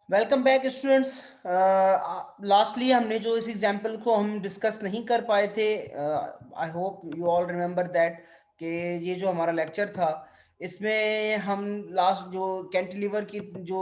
Welcome back students. Lastly हमने जो इस एग्जाम्पल को हम डिस्कस नहीं कर पाए थे, I hope you all remember that कि ये जो हमारा लेक्चर था इसमें हम लास्ट जो कैंटिलीवर की जो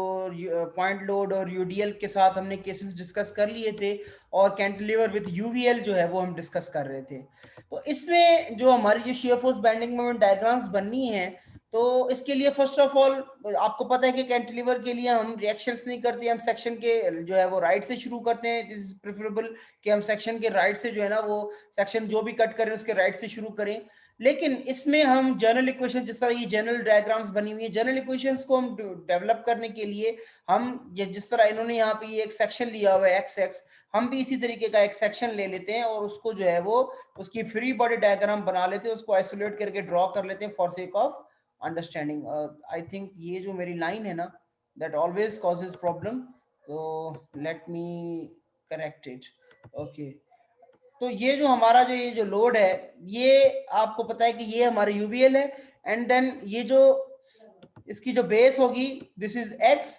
पॉइंट लोड और यूडीएल के साथ हमने केसेस डिस्कस कर लिए थे और कैंटिलीवर विद यूवीएल जो है वो हम डिस्कस कर रहे थे। तो इसमें जो हमारी जो shear force bending moment diagrams बननी है, तो इसके लिए फर्स्ट ऑफ ऑल आपको पता है कि कैंटिलीवर के लिए हम रिएक्शंस नहीं करते, हम सेक्शन के जो है वो राइट से शुरू करते हैं। दिस इज प्रेफरेबल कि हम सेक्शन के राइट से जो है ना वो सेक्शन जो भी कट करें उसके राइट से शुरू करें। लेकिन इसमें हम जनरल इक्वेशन, जिस तरह ये जनरल डायग्राम्स बनी हुई है, जनरल इक्वेशंस को हम डेवलप करने के लिए हम ये जिस तरह इन्होंने यहाँ पे ये एक सेक्शन लिया हुआ है एक्स एक्स, हम भी इसी तरीके का एक सेक्शन ले लेते हैं और उसको जो है वो उसकी फ्री बॉडी डायग्राम बना लेते हैं, उसको आइसोलेट करके ड्रॉ कर लेते हैं for sake of understanding. I think ये जो मेरी लाइन है ना, दैट ऑलवेज कॉजेज प्रॉब्लम, तो let me correct it. Okay, तो ये जो हमारा जो ये जो लोड है, ये आपको पता है कि ये हमारा यूवीएल है, एंड देन ये जो इसकी जो बेस होगी दिस इज एक्स।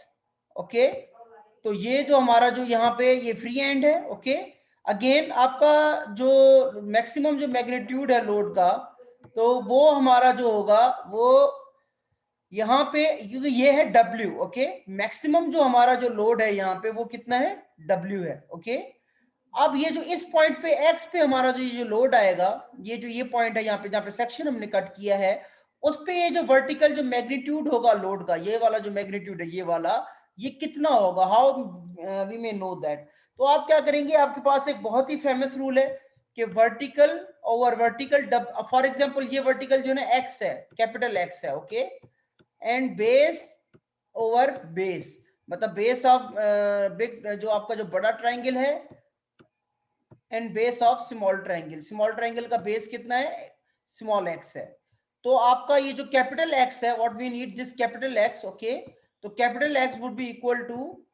ओके, तो ये जो हमारा जो यहाँ पे ये फ्री एंड है। ओके, अगेन आपका जो मैक्सिमम जो मैग्नीट्यूड है लोड का, तो वो हमारा जो होगा वो यहाँ पे, क्योंकि ये है W। ओके, मैक्सिमम जो हमारा जो लोड है यहाँ पे वो कितना है, W है। ओके, अब ये जो इस पॉइंट पे X पे हमारा जो ये जो लोड आएगा, ये जो ये पॉइंट है यहाँ पे जहाँ पे सेक्शन हमने कट किया है, उस पे ये जो वर्टिकल जो मैग्नीट्यूड होगा लोड का, ये वाला जो मैग्नीट्यूड है ये वाला, ये कितना होगा, how we may know that. तो आप क्या करेंगे, आपके पास एक बहुत ही फेमस रूल है कि vertical over vertical, for example ये वर्टिकल जो है एक्स है, कैपिटल एक्स है। Okay, and base over base, मतलब बेस ऑफ बिग जो आपका जो बड़ा ट्राइंगल है and base of small triangle, small triangle का बेस कितना है, स्मॉल एक्स है। तो आपका ये जो कैपिटल एक्स है, what we need this capital X. Okay, तो capital X would be equal to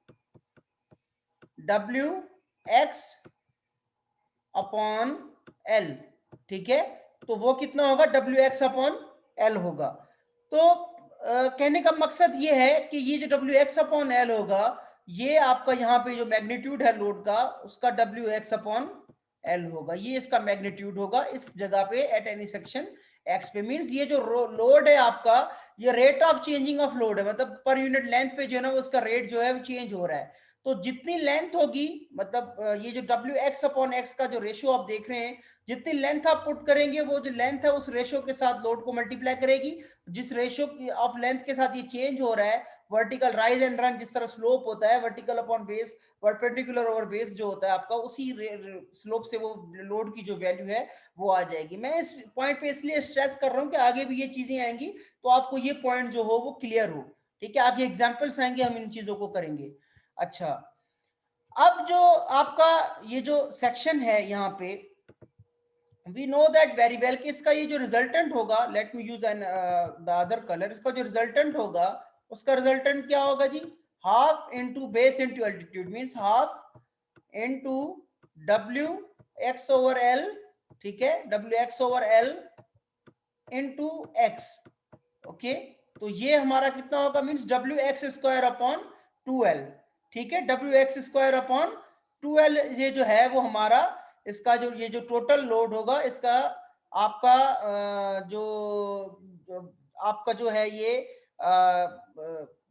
W x upon L. ठीक है, तो वो कितना होगा, डब्ल्यू एक्स अपॉन एल होगा। तो कहने का मकसद ये है कि ये जो डब्ल्यू एक्स अपॉन एल होगा, ये आपका यहाँ पे जो मैग्नीट्यूड है लोड का, उसका डब्ल्यू एक्स अपॉन एल होगा, ये इसका मैग्नीट्यूड होगा इस जगह पे एट एनी सेक्शन एक्स पे। मींस ये जो लोड है आपका, ये rate of changing of load है, मतलब पर यूनिट लेंथ पे जो है ना उसका रेट जो है वो चेंज हो रहा है। तो जितनी लेंथ होगी, मतलब ये जो डब्ल्यू एक्स अपॉन एक्स का जो रेशियो आप देख रहे हैं, जितनी लेंथ आप पुट करेंगे वो जो लेंथ है उस रेशियो के साथ लोड को मल्टीप्लाई करेगी। जिस रेशियो ऑफ लेंथ के साथ ये चेंज हो रहा है, वर्टिकल राइज एंड रन जिस तरह स्लोप होता है, vertical upon base, perpendicular over base जो होता है आपका, उसी स्लोप से वो लोड की जो वैल्यू है वो आ जाएगी। मैं इस पॉइंट पे इसलिए स्ट्रेस कर रहा हूँ कि आगे भी ये चीजें आएंगी तो आपको ये पॉइंट जो हो वो क्लियर हो। ठीक है, आगे एग्जाम्पल्स आएंगे, हम इन चीजों को करेंगे। अच्छा, अब जो आपका ये जो सेक्शन है यहाँ पे, we know that very well कि इसका ये जो रिजल्टेंट होगा, let me use an the other colour, इसका जो रिजल्टेंट होगा उसका रिजल्टेंट क्या होगा जी, half into base into altitude, means half into W X over L. ठीक है, W X over L into X. Okay, तो ये हमारा कितना होगा, means W X square upon 2l। ठीक है, W X square upon 2l, ये जो है वो हमारा इसका जो ये जो टोटल लोड होगा इसका, आपका आपका जो है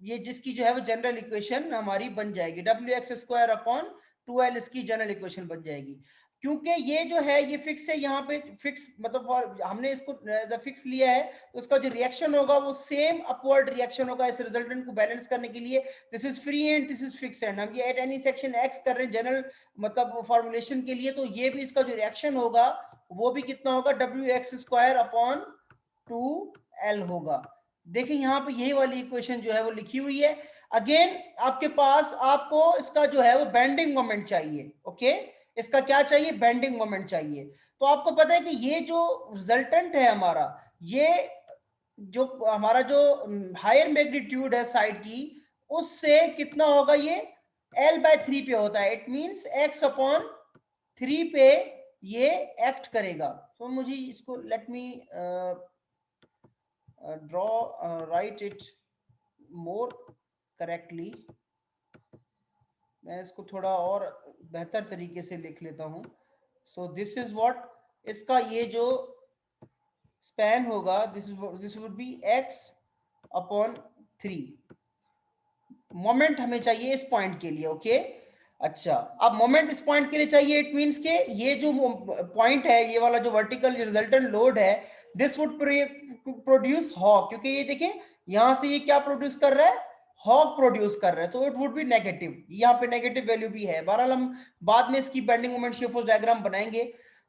ये जिसकी जो है वो जनरल इक्वेशन हमारी बन जाएगी, W X square upon 2l इसकी जनरल इक्वेशन बन जाएगी। क्योंकि ये जो है ये फिक्स है यहाँ पे, फिक्स मतलब हमने इसको फिक्स लिया है, तो उसका जो रिएक्शन होगा वो सेम अपवर्ड रिएक्शन होगा इस रिजल्टेंट को बैलेंस करने के लिए। This is free and this is fix and, हम ये एट एनी सेक्शन एक्स कर रहे हैं जनरल मतलब फॉर्मुलेशन के लिए, तो ये भी इसका जो रिएक्शन होगा वो भी कितना होगा, W X square upon 2l होगा। देखिए यहाँ पे यही वाली इक्वेशन जो है वो लिखी हुई है। अगेन आपके पास आपको इसका जो है वो बेंडिंग मोमेंट चाहिए। ओके, इसका क्या चाहिए, बेंडिंग मोमेंट चाहिए। तो आपको पता है कि ये जो रिजल्टेंट है हमारा, ये जो हमारा जो हायर मैग्नीट्यूड है साइड की, उससे कितना होगा, ये L/3 पे होता है। इट मींस x अपॉन 3 पे ये एक्ट करेगा। तो मुझे इसको let me draw right it more correctly। मैं इसको थोड़ा और बेहतर तरीके से लिख लेता हूं। सो दिस इज व्हाट, इसका ये जो स्पैन होगा, this would B x upon 3। Moment हमें चाहिए इस पॉइंट के लिए, ओके। अच्छा, अब मोमेंट इस पॉइंट के लिए चाहिए, इट मींस के ये जो पॉइंट है, ये वाला जो वर्टिकल रिजल्टेंट लोड है, दिस वुड प्रोड्यूस हॉक, क्योंकि ये देखें यहां से ये क्या प्रोड्यूस कर रहा है, हॉक प्रोड्यूस कर रहा है, तो इट वुड बी नेगेटिव, यहाँ पे नेगेटिव वैल्यू भी है। बहरहाल हम बाद में इसकी bending moment shear force diagram बनाएंगे।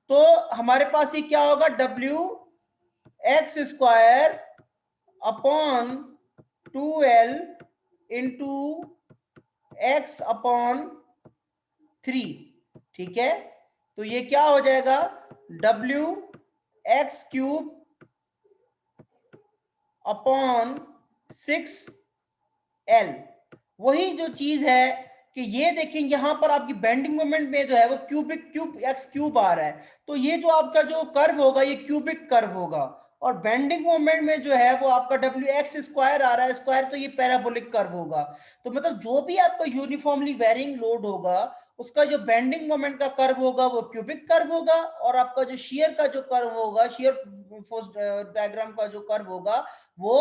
तो हमारे पास ये क्या होगा, W X square upon 2l into x upon 3, ठीक है। तो ये क्या हो जाएगा, W x cube upon 6l। वही जो चीज है कि ये देखें यहां पर आपकी बेंडिंग मोमेंट में जो है वो क्यूब एक्स क्यूब आ रहा है, तो ये जो आपका जो कर्व होगा ये क्यूबिक कर्व होगा, और बेंडिंग मोमेंट में जो है वो आपका डब्ल्यू एक्स स्क्वायर आ रहा है, स्क्वायर, तो ये पैराबोलिक कर्व होगा। तो मतलब जो भी आपका यूनिफॉर्मली वेरिंग लोड होगा उसका जो बेंडिंग मोमेंट का कर्व होगा वो क्यूबिक कर्व होगा, और आपका जो शियर का जो कर्व होगा, शियर फोर्स डायग्राम का जो कर्व होगा वो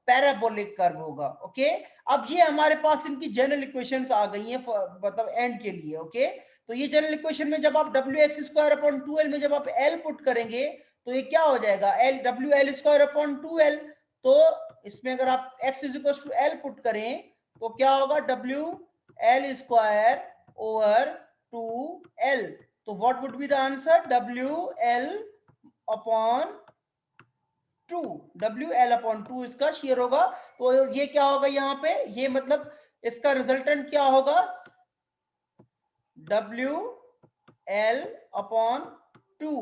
पैराबोलिक कर्व होगा, ओके। अब ये हमारे पास इनकी जनरल इक्वेशंस आ गई हैं मतलब एंड के लिए, ओके। तो ये जनरल इक्वेशन में जब आप W X square upon 2l में जब आप l पुट करेंगे तो ये क्या हो जाएगा, l W L square upon 2l। तो इसमें अगर आप x is equal to l put करें तो क्या होगा, W L square over 2l। तो what would be the answer, W L upon 2, W L upon 2 इसका शेयर होगा। तो ये क्या होगा यहाँ पे, ये मतलब इसका रिजल्टेंट क्या होगा, डब्ल्यू एल अपॉन 2,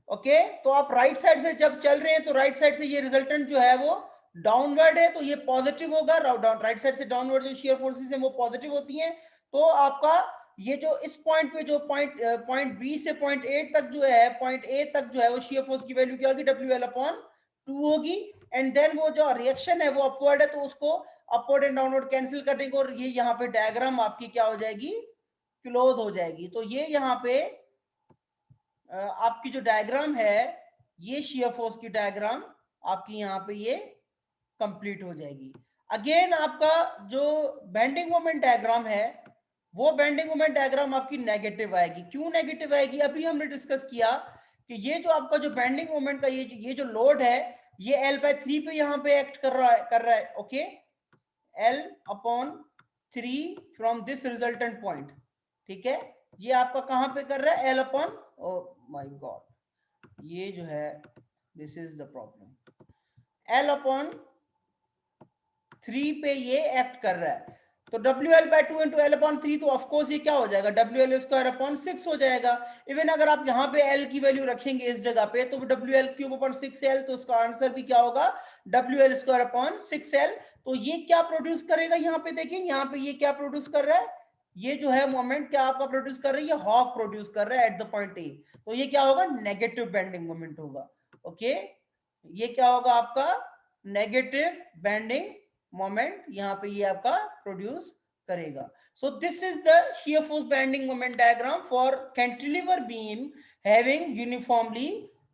ओके। तो आप राइट साइड से जब चल रहे हैं तो राइट साइड से ये रिजल्टेंट जो है वो डाउनवर्ड है, तो ये पॉजिटिव होगा। राइट साइड से डाउनवर्ड जो शेयर फोर्सेस है वो पॉजिटिव होती हैं। तो आपका ये जो इस पॉइंट पे जो पॉइंट बी से पॉइंट ए तक जो है, पॉइंट ए तक जो है वो शेयर फोर्स की वैल्यू क्या होगी, डब्ल्यू एल अपॉन 2 होगी। एंड देन वो जो रिएक्शन है वो अपवर्ड है, तो उसको अपवर्ड एंड डाउनवर्ड कैंसिल कर देंगे, और ये यहाँ पे डायग्राम आपकी क्या हो जाएगी, क्लोज हो जाएगी। तो ये यहाँ पे आपकी जो डायग्राम है, ये शियर फोर्स की डायग्राम आपकी यहाँ पे ये कंप्लीट हो जाएगी। अगेन आपका जो बेंडिंग मोमेंट डायग्राम है वो बेंडिंग मोमेंट डायग्राम आपकी नेगेटिव आएगी। क्यों नेगेटिव आएगी, अभी हमने डिस्कस किया कि ये जो आपका जो बेंडिंग मोमेंट का ये जो लोड है ये l/3 पे यहाँ पे एक्ट कर रहा है, okay. l upon 3 from this resultant point, ठीक है। ये आपका कहां पे कर रहा है, l upon, oh my God, ये जो है this is the problem, l upon 3 पे ये एक्ट कर रहा है। तो WL/2 इंटू एल अपॉन 3, तो ऑफकोर्स ये क्या हो जाएगा, WL स्क्वायर अपॉन 6 हो जाएगा। इवन अगर आप यहाँ पे L की वैल्यू रखेंगे इस जगह पे तो WL क्यूब अपॉन 6L, तो उसका आंसर भी क्या होगा, WL स्क्वायर अपॉन 6L। तो ये क्या प्रोड्यूस करेगा, यहाँ पे देखिए, यहाँ पे ये क्या प्रोड्यूस कर रहा है, ये जो है मोमेंट क्या आपका प्रोड्यूस कर रही है, हॉक प्रोड्यूस कर रहा है एट द पॉइंट ए। तो ये क्या होगा, नेगेटिव बेंडिंग मोमेंट होगा, ओके। ये क्या होगा आपका, नेगेटिव बेंडिंग मोमेंट यहाँ पे ये आपका प्रोड्यूस करेगा। So this is the shear force bending moment diagram for cantilever beam having uniformly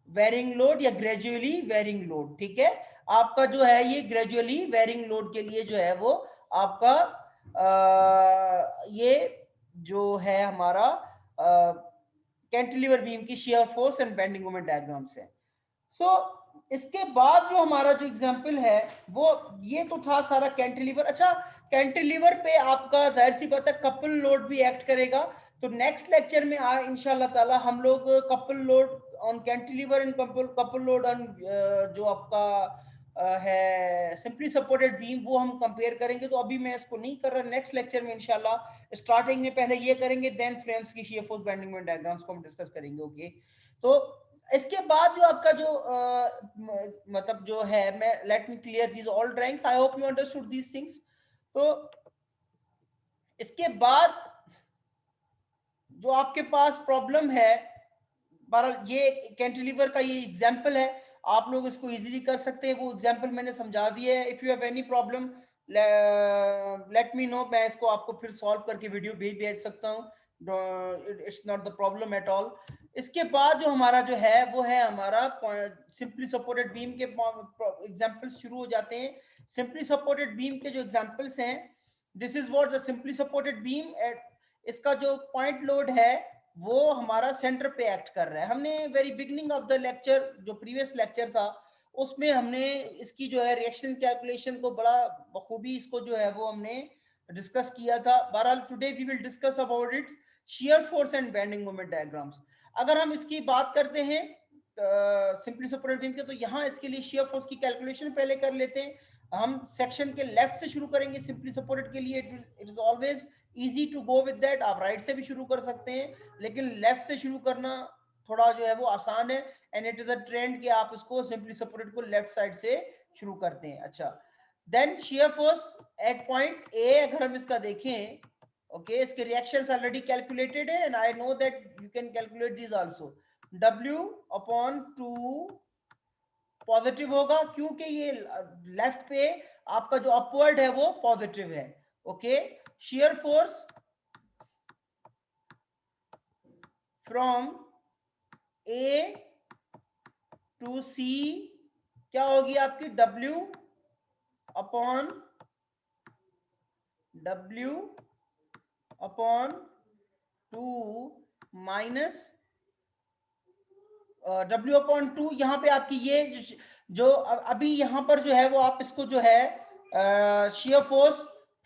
varying load या ग्रेजुअली वेरिंग लोड, ठीक है। आपका जो है ये ग्रेजुअली वेरिंग लोड के लिए जो है वो आपका ये जो है हमारा कैंटिलीवर बीम की shear force and bending moment diagrams है। सो इसके बाद जो हमारा जो एग्जाम्पल है वो ये तो था सारा कैंटिलीवर। अच्छा, कैंटिलीवर पे आपका जाहिर सी बात है कपल लोड भी एक्ट करेगा। तो नेक्स्ट लेक्चर में इंशाल्लाह ताला हम लोग couple load on cantilever and couple load on जो आपका है सिंपली सपोर्टेड बीम, वो हम कंपेयर करेंगे। तो अभी मैं इसको नहीं कर रहा, नेक्स्ट लेक्चर में इंशाल्लाह स्टार्टिंग में पहले ये करेंगे, देन फ्रेम्स की shear force bending moment diagrams को हम डिस्कस करेंगे, ओके। तो इसके बाद जो आपका जो मतलब जो है, मैं let me clear these all drawings, I hope you understood these things. तो इसके बाद जो आपके पास प्रॉब्लम है, ये कैंटिलीवर का ये एग्जांपल है, आप लोग इसको इजीली कर सकते हैं, वो एग्जांपल मैंने समझा दिया है। If you have any problem let me know, मैं इसको आपको फिर सॉल्व करके वीडियो भेज सकता हूँ, it's not the problem at all. इसके बाद जो हमारा जो है वो है हमारा सिंपली सपोर्टेड बीम के एग्जांपल्स शुरू हो जाते हैं। सिंपली सपोर्टेड बीम के जो एग्जांपल्स हैं, this is what the simply supported beam, इसका जो पॉइंट लोड है वो हमारा सेंटर पे एक्ट कर रहा है। हमने very beginning of the lecture, जो प्रीवियस लेक्चर था, उसमें हमने इसकी जो है रिएक्शन कैलकुलेशन को बड़ा बखूबी इसको जो है वो हमने डिस्कस किया था। बहरहाल today we will discuss about it shear force and bending moment diagrams. अगर हम इसकी बात करते हैं सिंपली सपोर्टेड बीम के, तो यहाँ इसके लिए शियर फोर्स की कैलकुलेशन पहले कर लेते हैं। हम सेक्शन के लेफ्ट से शुरू करेंगे सिंपली सपोर्टेड के लिए, it is always easy to go with that. आप राइट से भी शुरू कर सकते हैं, लेकिन लेफ्ट से शुरू करना थोड़ा जो है वो आसान है, and it is a trend कि आप इसको सिंपली सपोर्टेड को लेफ्ट साइड से शुरू करते हैं। अच्छा, then shear force at point A, अगर हम इसका देखें, ओके, इसके रिएक्शंस ऑलरेडी कैलकुलेटेड है, and I know that you can calculate this also. W/2 positive होगा क्योंकि ये लेफ्ट पे आपका जो अपवर्ड है वो पॉजिटिव है। Okay, shear force from A to C क्या होगी आपकी, W/2 माइनस W/2। यहाँ पे आपकी ये जो अभी यहाँ पर जो है वो आप इसको जो है shear force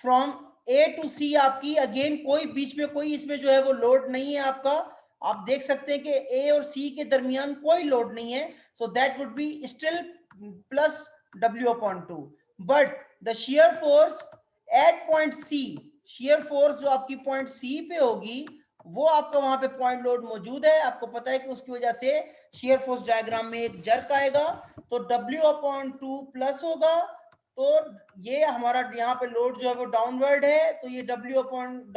from A to C, आपकी अगेन कोई बीच में कोई इसमें जो है वो लोड नहीं है आपका। आप देख सकते हैं कि A और C के दरमियान कोई लोड नहीं है, so that would be still plus W/2। But the shear force at point C, shear force जो आपकी पॉइंट C पे होगी, वो आपका वहां पे पॉइंट लोड मौजूद है। आपको पता है कि उसकी वजह से शियर फोर्स डायग्राम में एक जर्क आएगा, तो W/2 प्लस होगा, तो ये हमारा यहाँ पे लोड जो है वो डाउनवर्ड है, तो ये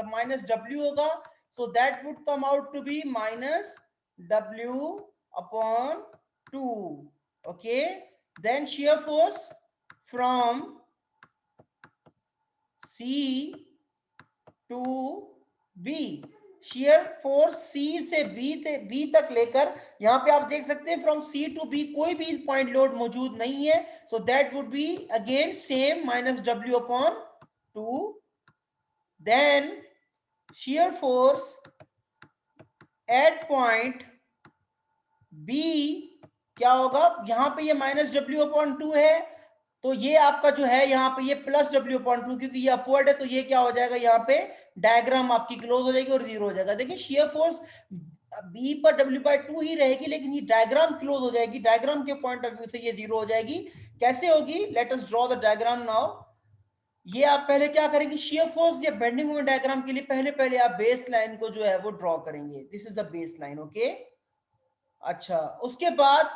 माइनस W होगा, so that would come out to be minus W/2। Okay, then shear force from C to B, shear force C से B तक लेकर, यहां पे आप देख सकते हैं फ्रॉम C टू B कोई भी पॉइंट लोड मौजूद नहीं है, so that would be again same minus W/2। Then shear force at point B क्या होगा, यहां पे ये माइनस W/2 है, तो ये आपका जो है यहाँ पे ये प्लस W/2, क्योंकि ये अपवर्ड है, तो ये क्या हो जाएगा, यहाँ पे डायग्राम आपकी क्लोज हो जाएगी और जीरो हो जाएगा। देखिए शियर फोर्स B पर W/2 ही रहेगी, लेकिन ये डायग्राम क्लोज हो जाएगी, डायग्राम के पॉइंट ऑफ व्यू से ये जीरो हो जाएगी। कैसे होगी, late us draw the diagram now. ये आप पहले क्या करेंगे, शियर फोर्स या बेंडिंग मोमेंट डायग्राम के लिए पहले आप बेस लाइन को जो है वो ड्रॉ करेंगे, this is the base line. Okay, अच्छा, उसके बाद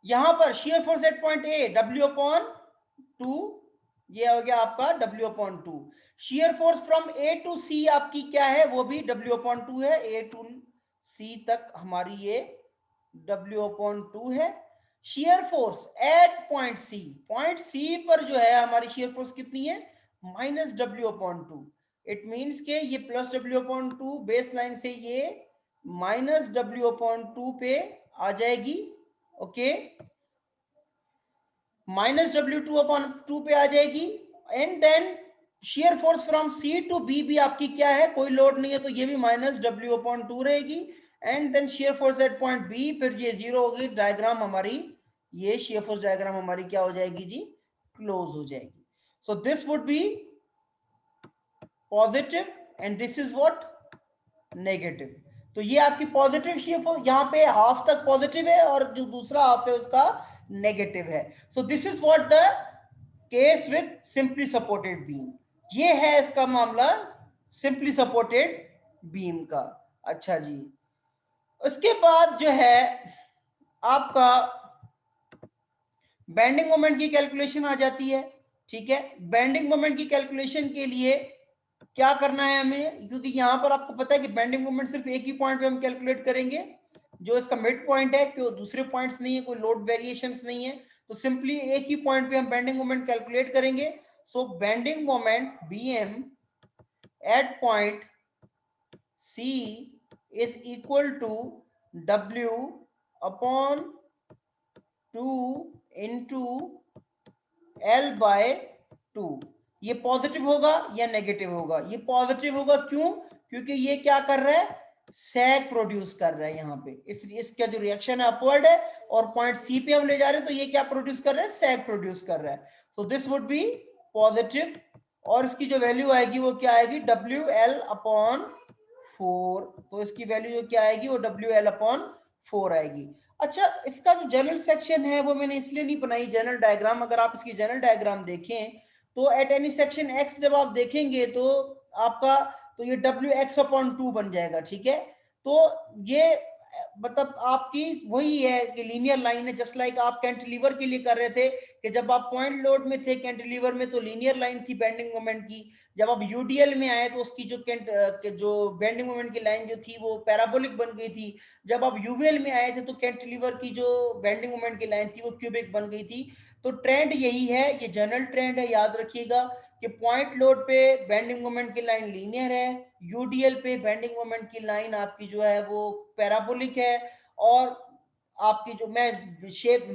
यहां पर shear force at point A W/2, ये हो गया आपका W/2। Shear force from A to C आपकी क्या है, वो भी W/2 है, ए टू सी तक हमारी ये W/2 है। Shear force at point C, point C पर जो है हमारी शियर फोर्स कितनी है, माइनस W/2। इट मींस के ये प्लस W/2 बेस लाइन से ये माइनस W/2 पे आ जाएगी। ओके, माइनस W/2 पे आ जाएगी, and then shear force from C to B भी आपकी क्या है, कोई लोड नहीं है, तो ये भी माइनस W/2 रहेगी, and then shear force at point B, फिर ये जीरो होगी, डायग्राम हमारी ये शियर फोर्स डायग्राम हमारी क्या हो जाएगी जी, क्लोज हो जाएगी। सो this would B positive and this is what, negative. तो ये आपकी पॉजिटिव शियर फोर्स, यहाँ पे हाफ तक पॉजिटिव है और जो दूसरा हाफ है उसका नेगेटिव है। So this is what the case with simply supported beam. ये है इसका मामला सिंपली सपोर्टेड बीम का। अच्छा जी, उसके बाद जो है आपका बेंडिंग मोमेंट की कैलकुलेशन आ जाती है। ठीक है, बेंडिंग मोमेंट की कैलकुलेशन के लिए क्या करना है हमें, क्योंकि यहां पर आपको पता है कि बेंडिंग मोमेंट सिर्फ एक ही पॉइंट पे हम कैलकुलेट करेंगे, जो इसका मिड पॉइंट है, क्यों दूसरे पॉइंट्स नहीं है, कोई लोड वेरिएशंस नहीं है, तो सिंपली एक ही पॉइंट पे हम बेंडिंग मोमेंट कैलकुलेट करेंगे. So bending moment BM at point C is equal to W upon 2 into L by 2. ये पॉजिटिव होगा या नेगेटिव होगा? ये पॉजिटिव होगा. क्यों? क्योंकि ये क्या कर रहा है? सैग प्रोड्यूस कर रहा है यहाँ पे. इसका जो रिएक्शन है अपवर्ड है और पॉइंट सी पे हम ले जा रहे हैं, तो ये क्या प्रोड्यूस कर रहा है? सैग प्रोड्यूस कर रहा है. So this would B positive. और इसकी जो वैल्यू आएगी वो क्या आएगी? WL upon 4. तो इसकी वैल्यू जो क्या आएगी? वो WL अपॉन 4 आएगी. अच्छा, इसका जो जनरल सेक्शन है वो मैंने इसलिए नहीं बनाई जनरल डायग्राम. अगर आप इसकी जनरल डायग्राम देखें तो एट एनी सेक्शन एक्स जब आप देखेंगे तो आपका तो ये WX/2 बन जाएगा. ठीक है, तो ये मतलब आपकी वही है कि लीनियर लाइन है. जस्ट लाइक आप कैंटिलीवर के लिए कर रहे थे कि जब आप पॉइंट लोड में थे कैंटिलीवर में तो लीनियर लाइन थी बेंडिंग मोमेंट की. जब आप यूडीएल में आए तो उसकी जो बेंडिंग मोमेंट की लाइन जो थी वो पैराबोलिक बन गई थी. जब आप यूवीएल में आए थे तो कैंटिलीवर की जो बेंडिंग मोमेंट की लाइन थी वो क्यूबिक बन गई थी. तो ट्रेंड यही है, ये जनरल ट्रेंड है, याद रखिएगा कि पॉइंट लोड पे बेंडिंग मोमेंट की लाइन लीनियर है, यूडीएल पे बेंडिंग मोमेंट की लाइन आपकी जो है वो पैराबोलिक है. और आपकी जो मैं शेप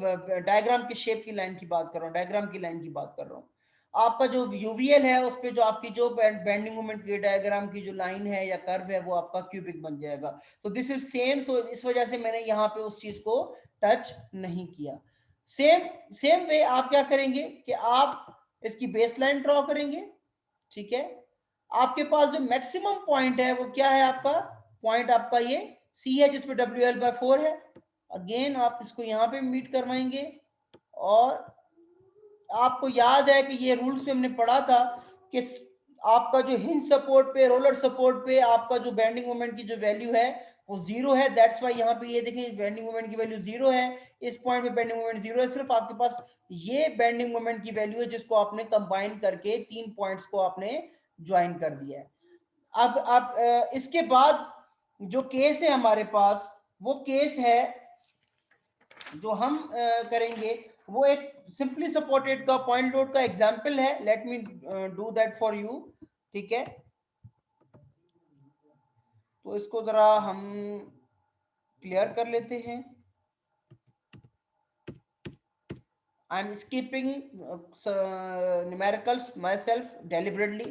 डायग्राम के शेप की लाइन की बात कर रहा हूँ, डायग्राम की लाइन की बात कर रहा हूँ. आपका जो यूवीएल है उस पे जो आपकी जो बेंडिंग मोमेंट की डायग्राम की जो लाइन है या कर्व है वो आपका क्यूबिक बन जाएगा. So this is same. So इस वजह से मैंने यहाँ पे उस चीज को टच नहीं किया. सेम वे आप क्या करेंगे कि आप इसकी बेसलाइन ड्रॉ करेंगे. ठीक है, आपके पास जो मैक्सिमम पॉइंट है वो क्या है? आपका पॉइंट आपका ये सी है जिसपे WL/4 है. अगेन आप इसको यहाँ पे मीट करवाएंगे. और आपको याद है कि ये रूल्स में हमने पढ़ा था कि आपका जो हिंज सपोर्ट पे, रोलर सपोर्ट पे आपका जो बेंडिंग मोमेंट की जो वैल्यू है वो 0 है. दैट्स वाई यहाँ पे ये देखें बेंडिंग मोमेंट की वैल्यू 0 है. इस पॉइंट पे बेंडिंग मोमेंट 0 है. सिर्फ आपके पास ये बेंडिंग मोमेंट की वैल्यू है जिसको आपने कंबाइन करके 3 पॉइंट्स को आपने ज्वाइन कर दिया है. अब आप इसके बाद जो केस है हमारे पास, वो केस है जो हम करेंगे वो एक सिंपली सपोर्टेड का पॉइंट लोड का एग्जांपल है. Let me do that for you. ठीक है, तो इसको जरा हम क्लियर कर लेते हैं. I am skipping numericals myself deliberately.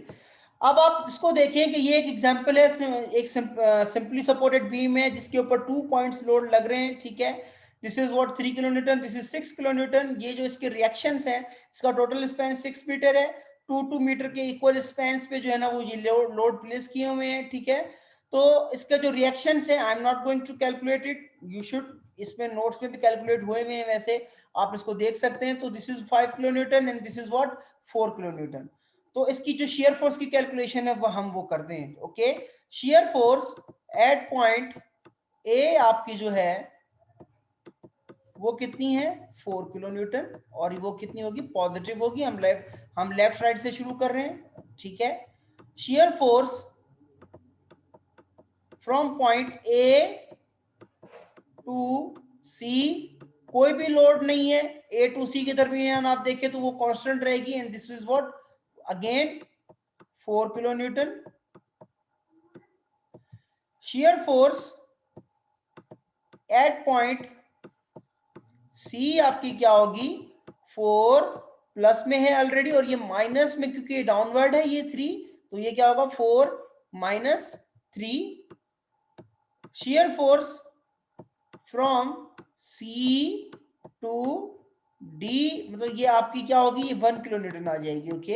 अब आप इसको देखें कि ये एक एग्जांपल है, एक सिंपली सपोर्टेड बीम है जिसके ऊपर 2 पॉइंट्स लोड लग रहे हैं. ठीक है, this is what 3 kilo Newton, this is 6 kilo Newton. ये जो इसके रिएक्शंस हैं, इसका टोटल स्पैन 6 मीटर है. 2 मीटर के इक्वल स्पैन पे जो है ना वो ये लोड प्लेस किए हुए हैं. ठीक है, तो इसका जो रिएक्शंस है I am not going to calculate it, you should. इसमें नोट्स में भी कैलकुलेट हुए हैं वैसे, आप इसको देख सकते हैं. तो this is 5 kilo Newton and this is what 4 kilo Newton. तो इसकी जो शेयर फोर्स की कैलकुलेशन है वो हम वो करते हैं. Okay, shear force at point ए आपकी जो है वो कितनी है? 4 किलो न्यूटन. और वो कितनी होगी? पॉजिटिव होगी. हम लेफ्ट राइट से शुरू कर रहे हैं. ठीक है, shear force from point A to C, कोई भी लोड नहीं है ए टू सी के दरमियान. आप देखें तो वो कांस्टेंट रहेगी. And this is what again 4 kilo newton. shear force at point C आपकी क्या होगी? 4 प्लस में है ऑलरेडी और ये माइनस में, क्योंकि ये डाउनवर्ड है ये 3, तो ये क्या होगा? 4 minus 3. shear force from C to D, मतलब ये आपकी क्या होगी? ये 1 किलो न्यूटन आ जाएगी. ओके,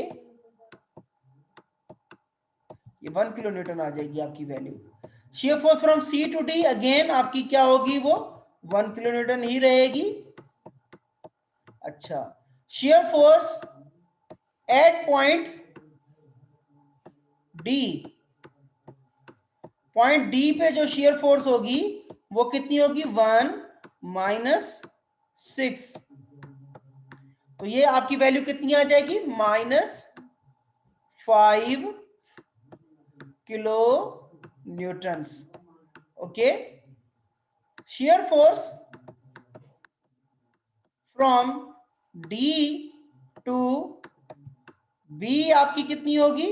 ये 1 किलो न्यूटन आ जाएगी आपकी value. shear force from C to D again आपकी क्या होगी? वो 1 किलो न्यूटन ही रहेगी. अच्छा, shear force at point D, point D पे जो shear force होगी वो कितनी होगी? 1 माइनस 6. तो ये आपकी वैल्यू कितनी आ जाएगी? -5 kilo newtons. Okay, shear force from D to B आपकी कितनी होगी?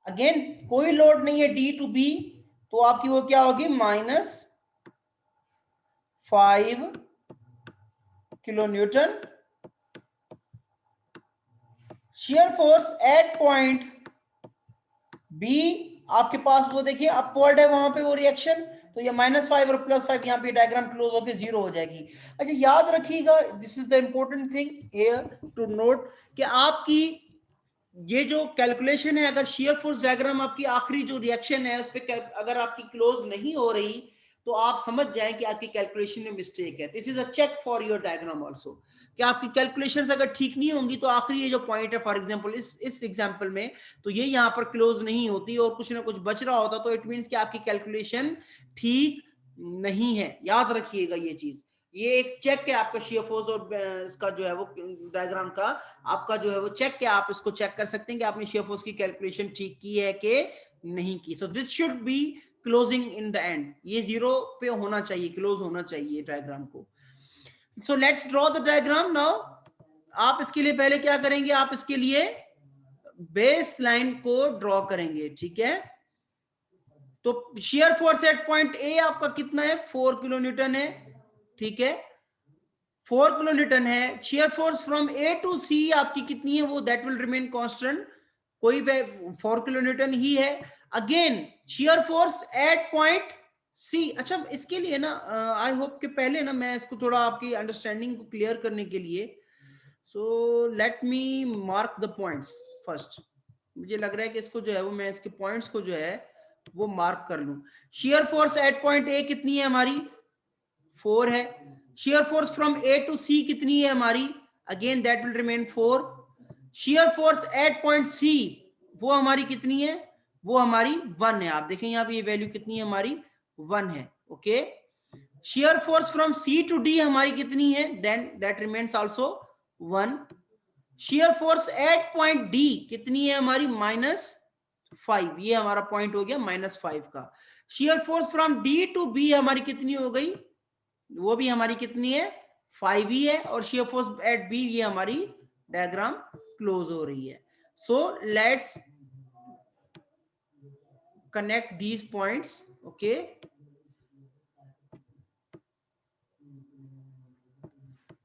अगेन कोई लोड नहीं है डी टू बी, तो आपकी वो क्या होगी? -5 kilo newton. Shear force at point B आपके पास वो देखिए अपवर्ड है वहां पे वो रिएक्शन, तो ये -5 और +5 यहाँ पे डायग्राम क्लोज होकर 0 हो जाएगी। अच्छा याद रखिएगा, this is the important thing here to note, कि आपकी ये जो कैलकुलेशन है, अगर शियर फोर्स डायग्राम आपकी आखिरी जो रिएक्शन है उस पर अगर आपकी क्लोज नहीं हो रही, तो आप समझ जाएं कि आपकी कैलकुलेशन में मिस्टेक है। This is a check for your diagram also, कि आपकी कैलकुलेशंस अगर ठीक नहीं होंगी तो आखिरी ये जो पॉइंट है, फॉर एग्जांपल इस एग्जांपल में, तो ये यहाँ पर क्लोज नहीं होती और कुछ ना कुछ बच रहा होता, तो इट मींस कि आपकी कैलकुलेशन ठीक नहीं है। याद रखिएगा ये चीज, ये एक चेक है आपका शियर फोर्स और इसका जो है वो डायग्राम का, आपका जो है वो चेक है, आप इसको चेक कर सकते हैं कि आपने शियर फोर्स की कैलकुलेशन ठीक की है कि नहीं की। So this should be closing in the end, ये 0 पे होना चाहिए, क्लोज होना चाहिए डायग्राम को। So let's draw the diagram now. आप इसके लिए पहले क्या करेंगे, आप इसके लिए बेस लाइन को ड्रॉ करेंगे, ठीक है। तो शियर फोर्स एट पॉइंट ए आपका कितना है? 4 किलो न्यूटन है, ठीक है, 4 किलो न्यूटन है। Shear force from A to C आपकी कितनी है? वो दैट विल रिमेन कांस्टेंट, कोई 4 किलो न्यूटन ही है। Again shear force at point C. अच्छा इसके लिए ना आई होप कि पहले ना मैं इसको थोड़ा आपकी अंडरस्टैंडिंग को क्लियर करने के लिए, so let me mark the points first. मुझे लग रहा है कि इसको जो है वो मैं इसके पॉइंट्स को जो है वो मार्क कर लूं। Shear force at point A कितनी है हमारी? 4 है। Shear force from A to C कितनी है हमारी? Again that will remain 4। Shear force at point C वो हमारी कितनी है? वो हमारी 1 है। आप देखें यहाँ पे ये वैल्यू कितनी है हमारी? 1 है, okay. Shear force from C to D हमारी कितनी है? Then that remains also 1। Shear force at point D कितनी है हमारी? -5, ये हमारा पॉइंट हो गया -5 का। Shear force from D to B हमारी कितनी हो गई? वो भी हमारी कितनी है? 5 ही है। और शियर फोर्स एट बी, ये हमारी डायग्राम क्लोज हो रही है। So let's connect these points, okay.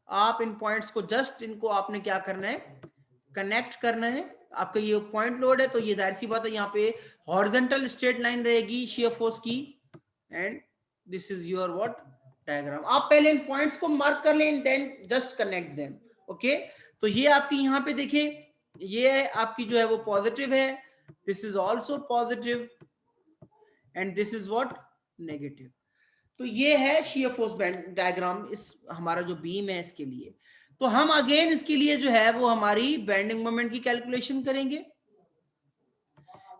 आप इन पॉइंट्स को जस्ट इनको आपने क्या करना है? कनेक्ट करना है। आपका ये पॉइंट लोड है, तो ये जाहिर सी बात है यहाँ पे हॉरिजॉन्टल स्ट्रेट लाइन रहेगी शियर फोर्स की, and this is your what? Diagram. आप पहले इन पॉइंट्स को मार्क कर लें, then just connect them, okay. तो ये आपकी यहाँ पे देखें, ये आपकी जो है वो पॉजिटिव है, this is also positive, and this is what? Negative. तो ये है शियर फोर्स डायग्राम, इस हमारा जो बीम है इसके लिए। तो हम अगेन इसके लिए जो है वो हमारी बेंडिंग मोमेंट की कैलकुलेशन करेंगे।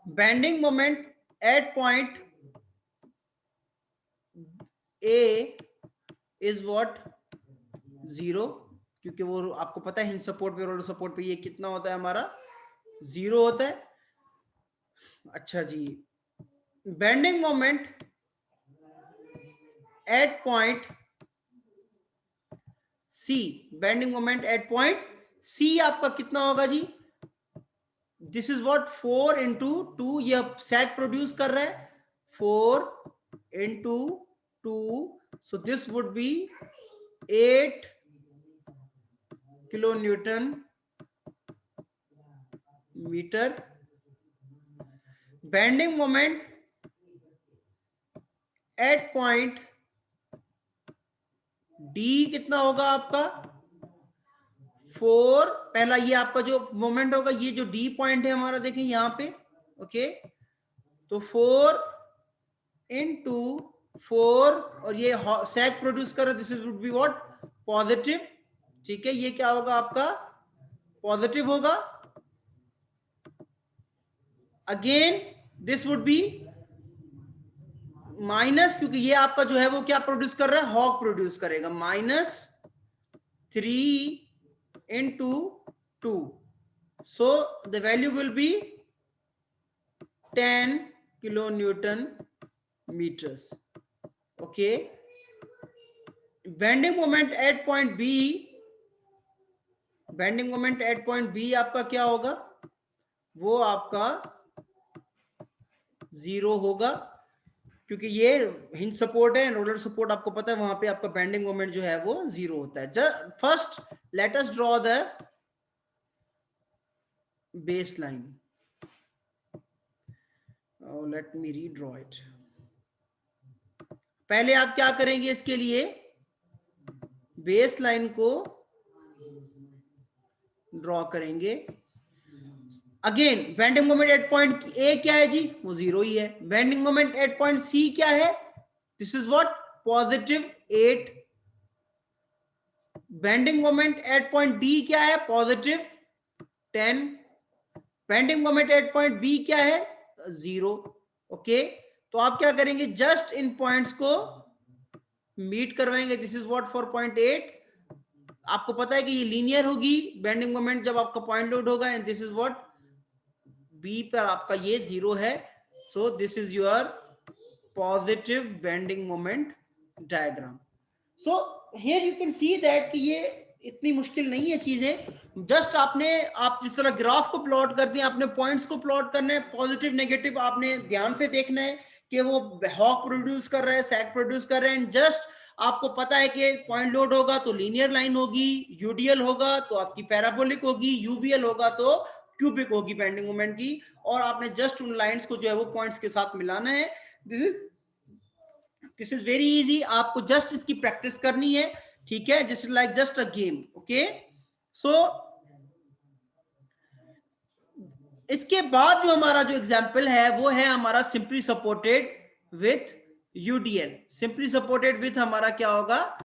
Bending moment at point A is what? 0, क्योंकि वो आपको पता है हिंज सपोर्ट पे, रोलर सपोर्ट पे ये कितना होता है हमारा? 0 होता है। अच्छा जी, bending moment at point C, bending moment at point C आपका कितना होगा जी? This is what? 4 इंटू 2, ये सैग प्रोड्यूस कर रहा है, 4 into 2, so this would be 8 kilo newton metre. Bending moment at point D कितना होगा आपका? 4, पहला ये आपका जो मोमेंट होगा, ये जो डी पॉइंट है हमारा, देखें यहां पे, ओके। तो 4 इंटू 4, और ये सैग प्रोड्यूस कर रहा है, this would be what? Positive, ठीक है। ये क्या होगा आपका? पॉजिटिव होगा। Again this would B minus, क्योंकि ये आपका जो है वो क्या प्रोड्यूस कर रहा है? हॉक प्रोड्यूस करेगा, -3 into 2, so the value will be 10 kilonewton meters, okay. Bending moment at point B bending moment at point B आपका क्या होगा, वो आपका 0 होगा, क्योंकि ये हिंज सपोर्ट है, रोलर सपोर्ट आपको पता है, वहां पे आपका बेंडिंग मोमेंट जो है वो 0 होता है। First let us draw the base line, let me redraw it. पहले आप क्या करेंगे, इसके लिए बेस लाइन को ड्रॉ करेंगे। Again bending moment at point A क्या है जी, वो 0 ही है। Bending moment at point C क्या है, this is what, +8। Bending moment at point D क्या है, +10। Bending moment at point B क्या है, 0। ओके, तो आप क्या करेंगे, जस्ट इन पॉइंट्स को मीट करवाएंगे। This is what for point 8, आपको पता है कि ये लीनियर होगी बेंडिंग मोमेंट जब आपका पॉइंट लोड होगा, and this is what, B पर आपका ये 0 है, so this is your positive bending moment diagram. So here you can see that कि ये इतनी मुश्किल नहीं है चीजें, जस्ट आप जिस तरह ग्राफ को प्लॉट करते हैं, आपने पॉइंट्स को प्लॉट करना है, पॉजिटिव नेगेटिव आपने ध्यान से देखना है कि वो हॉक प्रोड्यूस कर रहा है, सैग प्रोड्यूस कर रहे हैं, जस्ट आपको पता है कि पॉइंट लोड होगा तो लीनियर लाइन होगी, यूडीएल होगा तो आपकी पैराबोलिक होगी, यूवीएल होगा तो क्यूबिक होगी बेंडिंग मोमेंट की, और आपने जस्ट उन लाइंस को जो है वो पॉइंट्स के साथ मिलाना है। दिस इज वेरी इजी, आपको जस्ट इसकी प्रैक्टिस करनी है, ठीक है, this is like just a game. Okay, so इसके बाद जो हमारा जो एग्जांपल है वो है हमारा simply supported with UDL. Simply supported with हमारा क्या होगा,